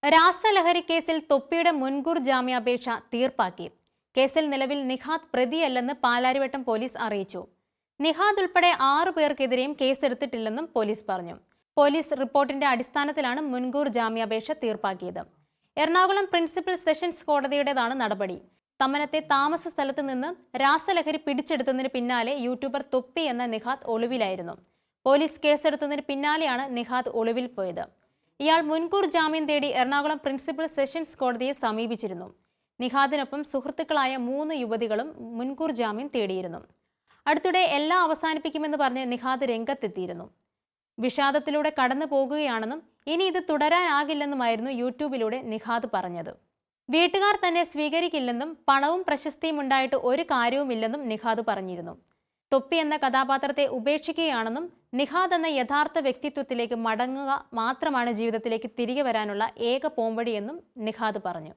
രാസലഹരി കേസിൽ തൊപ്പിയുടെ മുൻകൂർ ജാമ്യാപേക്ഷ തീർപ്പാക്കി. കേസിൽ നിലവിൽ നിഹാദ് പ്രതിയല്ലെന്ന് പാലാരിവട്ടം പോലീസ് അറിയിച്ചു. നിഹാദ് ഉൾപ്പെടെ 6 പേർക്കെതിരെയും കേസെടുത്തിട്ടില്ലെന്നും പോലീസ് പറഞ്ഞു. പോലീസ് റിപ്പോർട്ടിന്റെ അടിസ്ഥാനത്തിലാണ് മുൻകൂർ ജാമ്യാപേക്ഷ തീർപ്പാക്കിയത്. എറണാകുളം പ്രിൻസിപ്പൽ സെഷൻസ് കോടതിയുടേതാണ് നടപടി. തമ്മനത്തെ താമസ സ്ഥലത്ത് നിന്ന് രാസലഹരി പിടിച്ചെടുത്തതിന് പിന്നാലെ യൂട്യൂബർ തൊപ്പി എന്ന നിഹാദ് ഒളിവിലായിരുന്നു. പോലീസ് കേസെടുത്തതിന് പിന്നാലെയാണ് നിഹാദ് ഒളിവിൽ പോയത്. ഇയാൾ മുൻകൂർ ജാമ്യം തേടി എറണാകുളം പ്രിൻസിപ്പൽ സെഷൻസ് കോടതിയെ സമീപിച്ചിരുന്നു. നിഹാദിനൊപ്പം സുഹൃത്തുക്കളായ 3 യുവതികളും മുൻകൂർ ജാമ്യം തേടിയിരുന്നു. അടുത്തിടെ എല്ലാം അവസാനിപ്പിക്കുമെന്ന് പറഞ്ഞ് നിഹാദ് രംഗത്തെത്തിയിരുന്നു. വിഷാദത്തിലൂടെ കടന്നു പോകുകയാണെന്നും ഇനി ഇത് തുടരാനാകില്ലെന്നുമായിരുന്നു യൂട്യൂബിലൂടെ നിഹാദ് പറഞ്ഞത്. വീട്ടുകാർ തന്നെ സ്വീകരിക്കില്ലെന്നും പണവും പ്രശസ്തിയും ഉണ്ടായിട്ട് ഒരു കാര്യവുമില്ലെന്നും നിഹാദ് പറഞ്ഞിരുന്നു. തൊപ്പി എന്ന കഥാപാത്രത്തെ ഉപേക്ഷിക്കുകയാണെന്നും നിഹാദ് എന്ന യഥാർത്ഥ വ്യക്തിത്വത്തിലേക്ക് മടങ്ങുക മാത്രമാണ് ജീവിതത്തിലേക്ക് തിരികെ വരാനുള്ള ഏക പോംവഴിയെന്നും നിഹാദ് പറഞ്ഞു.